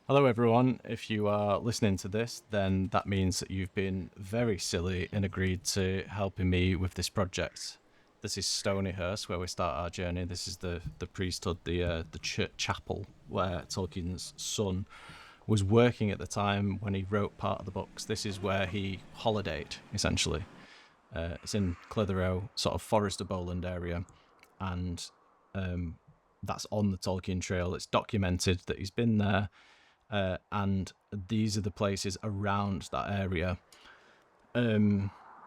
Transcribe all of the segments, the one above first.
Hello, everyone. If you are listening to this, then that means that you've been very silly and agreed to helping me with this project. This is Stonyhurst, where we start our journey. This is the priesthood, the chapel where Tolkien's son was working at the time when he wrote part of the books. This is where he holidayed, essentially. It's in Clitheroe, sort of Forest of Bowland area, and that's on the Tolkien Trail. It's documented that he's been there, and these are the places around that area.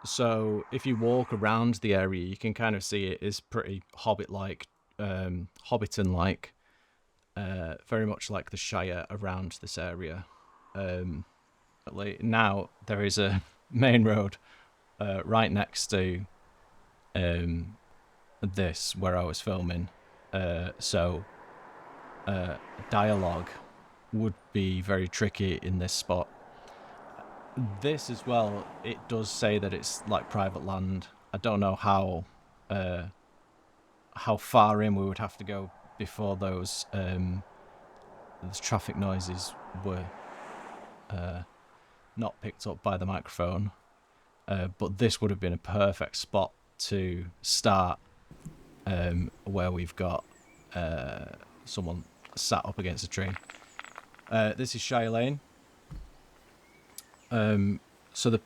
So if you walk around the area, you can kind of see it is pretty Hobbit-like, Hobbiton-like, very much like the Shire around this area. Now there is a main road right next to this where I was filming. So dialogue would be very tricky in this spot. This as well, it does say that it's like private land. I don't know how far in we would have to go before those traffic noises were not picked up by the microphone. But this would have been a perfect spot to start, where we've got someone sat up against a tree. This is Shire Lane. So the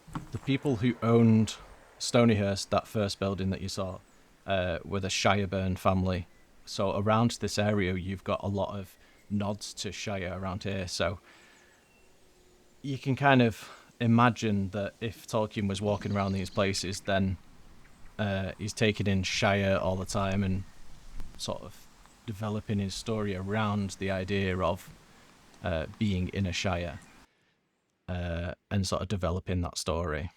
people who owned Stonyhurst, that first building that you saw, were the Shireburn family. So around this area, you've got a lot of nods to Shire around here. So you can kind of imagine that if Tolkien was walking around these places, then he's taking in Shire all the time and sort of developing his story around the idea of being in a Shire. And sort of developing that story.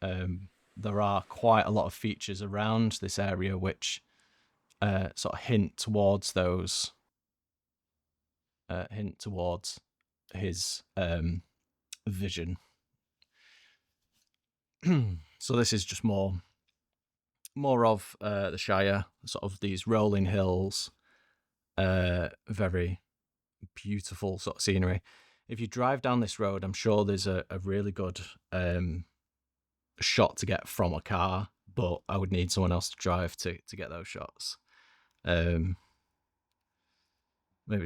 There are quite a lot of features around this area which sort of hint towards his vision. So this is just more of the Shire, sort of these rolling hills, very beautiful sort of scenery. If you drive down this road, I'm sure there's a really good shot to get from a car, but I would need someone else to drive to get those shots. Maybe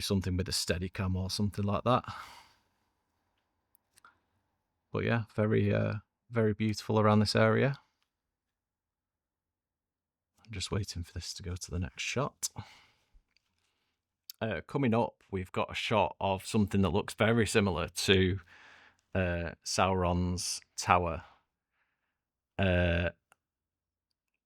something with a steady cam or something like that. But yeah, very beautiful around this area. I'm just waiting for this to go to the next shot. Coming up, we've got a shot of something that looks very similar to Sauron's tower. And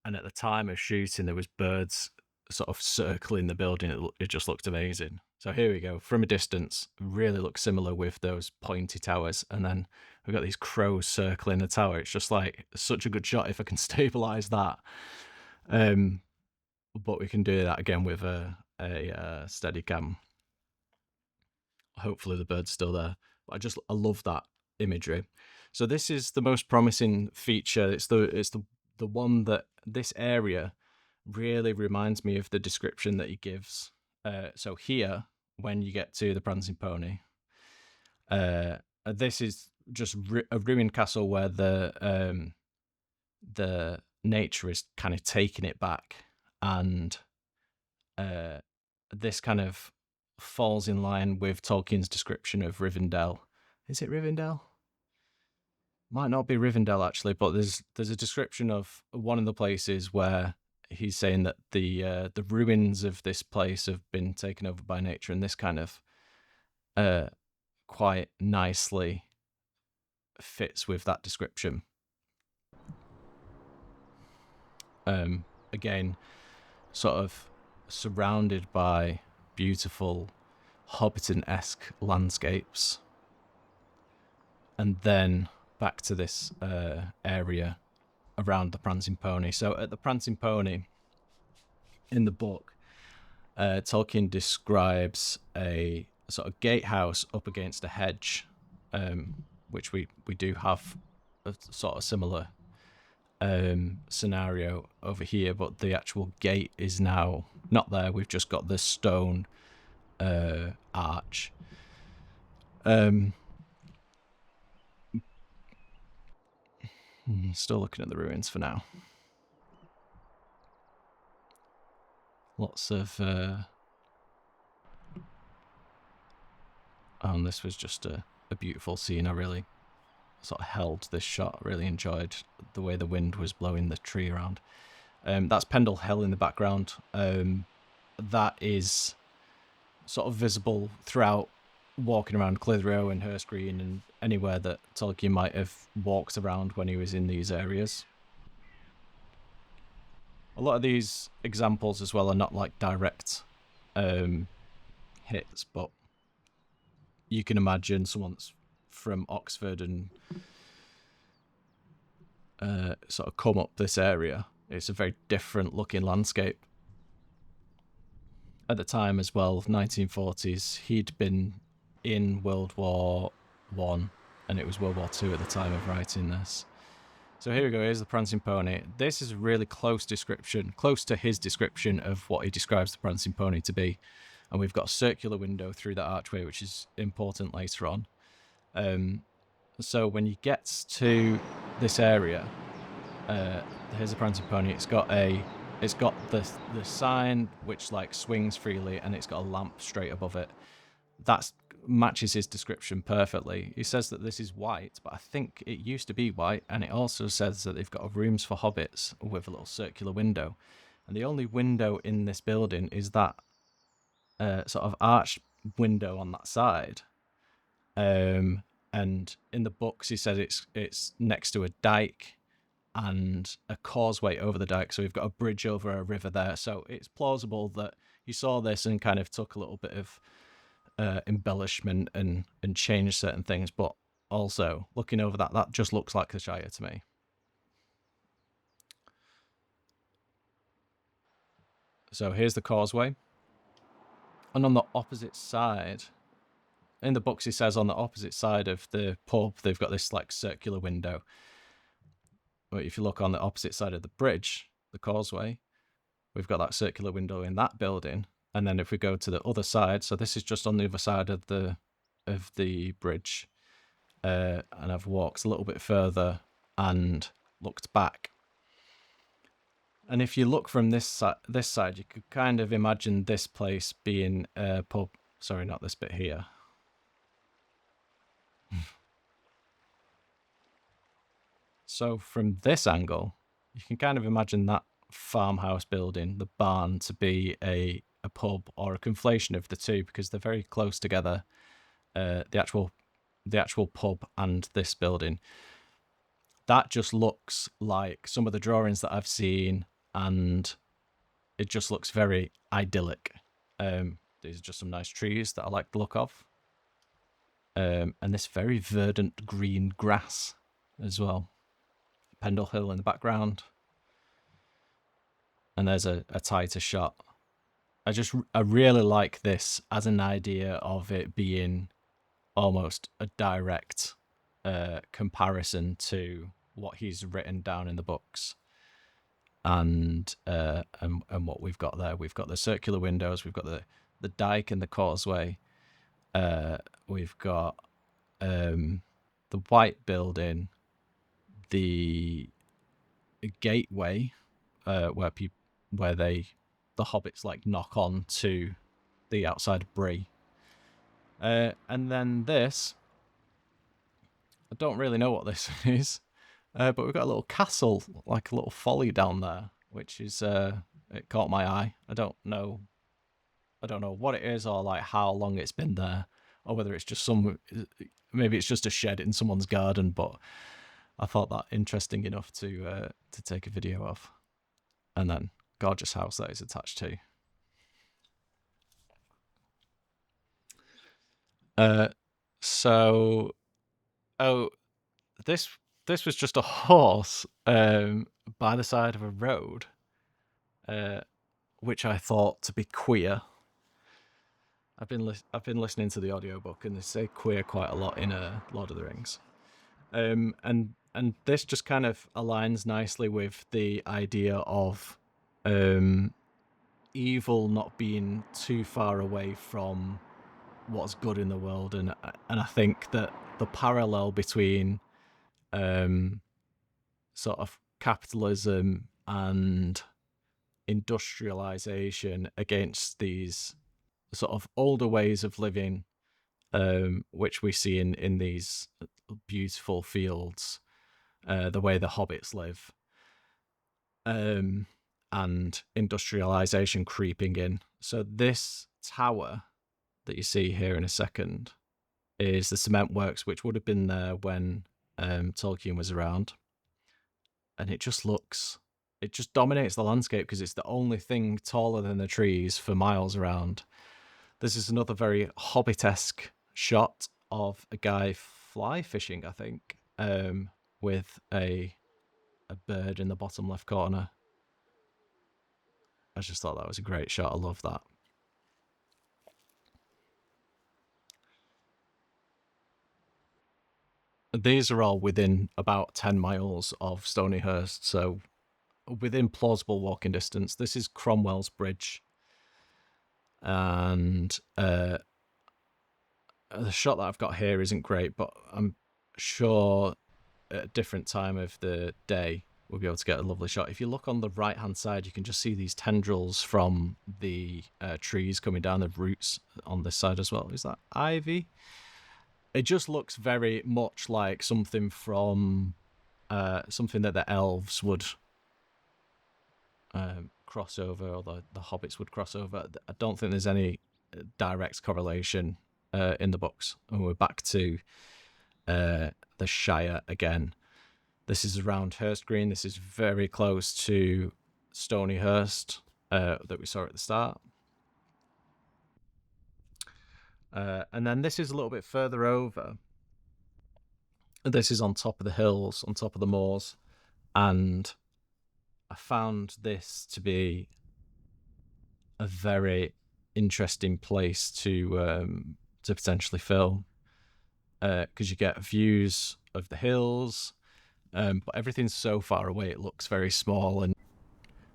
at the time of shooting, there was birds sort of circling the building. It just looked amazing. So here we go. From a distance, really looks similar with those pointy towers. And then we've got these crows circling the tower. It's just like such a good shot if I can stabilize that. But we can do that again with a steady cam. Hopefully the bird's still there. But I love that imagery. So this is the most promising feature. It's the one that this area really reminds me of the description that he gives. So here, when you get to the Prancing Pony, this is just a ruined castle where the nature is kind of taking it back, and this kind of falls in line with Tolkien's description of Rivendell. Is it Rivendell? Might not be Rivendell actually, but there's a description of one of the places where he's saying that the ruins of this place have been taken over by nature, and this kind of quite nicely fits with that description. Again, sort of surrounded by beautiful Hobbiton-esque landscapes, and then back to this area around the Prancing Pony. So at the Prancing Pony, in the book, Tolkien describes a sort of gatehouse up against a hedge, which we do have a sort of similar scenario over here, but the actual gate is now not there. We've just got this stone arch. Still looking at the ruins for now. Lots of... and this was just a beautiful scene. I really sort of held this shot. Really enjoyed the way the wind was blowing the tree around. That's Pendle Hill in the background. That is sort of visible throughout walking around Clitheroe and Hurst Green and anywhere that Tolkien might have walked around when he was in these areas. A lot of these examples as well are not like direct hits, but you can imagine someone's from Oxford and sort of come up this area. It's a very different looking landscape. At the time as well, 1940s, he'd been in World War I, and it was World War II at the time of writing this. So here we go, here's the Prancing Pony. This is a really close description, close to his description of what he describes the Prancing Pony to be. And we've got a circular window through that archway, which is important later on. So when you get to this area, here's a Prancing Pony. It's got the sign which like swings freely, and it's got a lamp straight above it. That matches his description perfectly. He says that this is white, but I think it used to be white, and it also says that they've got rooms for hobbits with a little circular window. And the only window in this building is that sort of arched window on that side. And in the books, he says it's next to a dike and a causeway over the dike, so we've got a bridge over a river there. So it's plausible that he saw this and kind of took a little bit of embellishment and changed certain things, but also looking over that just looks like the Shire to me. So here's the causeway, and on the opposite side, in the books he says on the opposite side of the pub they've got this like circular window. But if you look on the opposite side of the bridge, the causeway, we've got that circular window in that building. And then if we go to the other side, so this is just on the other side of the bridge, and I've walked a little bit further and looked back. And if you look from this side, you could kind of imagine this place being a pub. Sorry, not this bit here. So from this angle, you can kind of imagine that farmhouse building, the barn, to be a pub, or a conflation of the two, because they're very close together. The actual pub and this building. That just looks like some of the drawings that I've seen, and it just looks very idyllic. These are just some nice trees that I like the look of. And this very verdant green grass as well. Pendle Hill in the background. And there's a tighter shot. I really like this as an idea of it being almost a direct comparison to what he's written down in the books. And what we've got there. We've got the circular windows, we've got the dike and the causeway. We've got the white building, the gateway where the hobbits like knock on to the outside of Bree, and then this. I don't really know what this is, but we've got a little castle, like a little folly down there, which is it caught my eye. I don't know what it is, or like how long it's been there, or whether it's just maybe it's just a shed in someone's garden, but I thought that interesting enough to take a video of. And then gorgeous house that is attached to. This was just a horse by the side of a road, which I thought to be queer. I've been listening to the audiobook, and they say queer quite a lot in Lord of the Rings. And this just kind of aligns nicely with the idea of evil not being too far away from what's good in the world, and I think that the parallel between sort of capitalism and industrialization against these sort of older ways of living, which we see in these beautiful fields, the way the hobbits live, and industrialization creeping in. So this tower that you see here in a second is the cement works, which would have been there when Tolkien was around. And it just dominates the landscape because it's the only thing taller than the trees for miles around. This is another very Hobbit-esque shot of a guy fly fishing, I think, with a bird in the bottom left corner. I just thought that was a great shot. I love that. These are all within about 10 miles of Stonyhurst, so within plausible walking distance. This is Cromwell's Bridge. And the shot that I've got here isn't great, but I'm sure at a different time of the day we'll be able to get a lovely shot. If you look on the right hand side, you can just see these tendrils from the trees coming down, the roots on this side as well. Is that ivy? It just looks very much like something from something that the elves would cross over, or the hobbits would cross over. I don't think there's any direct correlation in the books. And we're back to the Shire again. This is around Hurst Green. This is very close to Stonyhurst that we saw at the start. And then this is a little bit further over. This is on top of the hills, on top of the moors. And I found this to be a very interesting place to potentially film, because you get views of the hills, but everything's so far away it looks very small. And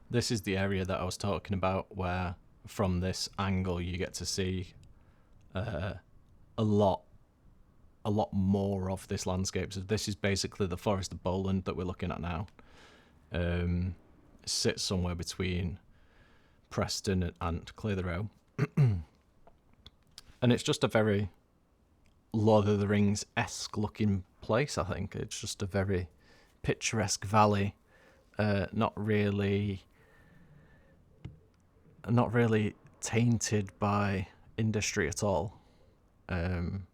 this is the area that I was talking about, where from this angle you get to see a lot more of this landscape. So this is basically the Forest of Bowland that we're looking at now. Sits somewhere between Preston and Clitheroe. And it's just a very Lord of the Rings-esque looking place, I think. It's just a very picturesque valley, not really tainted by industry at all. And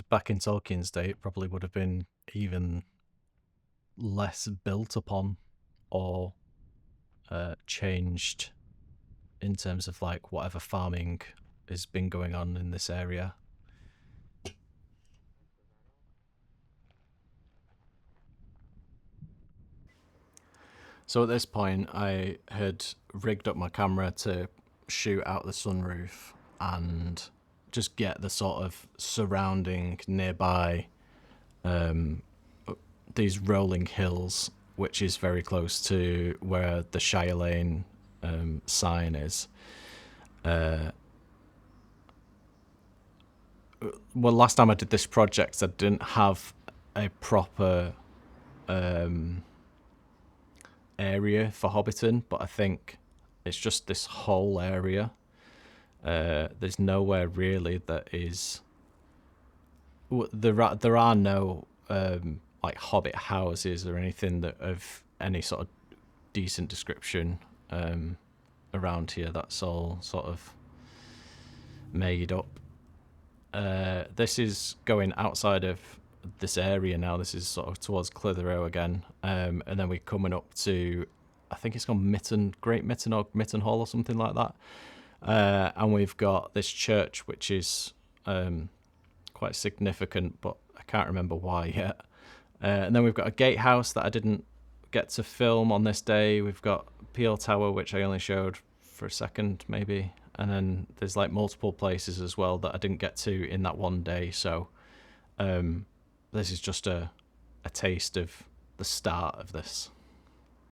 back in Tolkien's day, it probably would have been even less built upon or changed in terms of like whatever farming has been going on in this area. So at this point, I had rigged up my camera to shoot out the sunroof and just get the sort of surrounding nearby these rolling hills, which is very close to where the Shire Lane sign is. Well, last time I did this project, I didn't have a proper area for Hobbiton, but I think it's just this whole area. There's nowhere really that is. There are no like Hobbit houses or anything that of any sort of decent description around here. That's all sort of made up. This is going outside of this area now. This is sort of towards Clitheroe again, and then we're coming up to, I think it's called Great Mitten or Mitten Hall or something like that. And we've got this church which is quite significant, but I can't remember why yet. And then we've got a gatehouse that I didn't get to film on this day. We've got Peel Tower, which I only showed for a second maybe, and then there's like multiple places as well that I didn't get to in that one day. So this is just a taste of the start of this.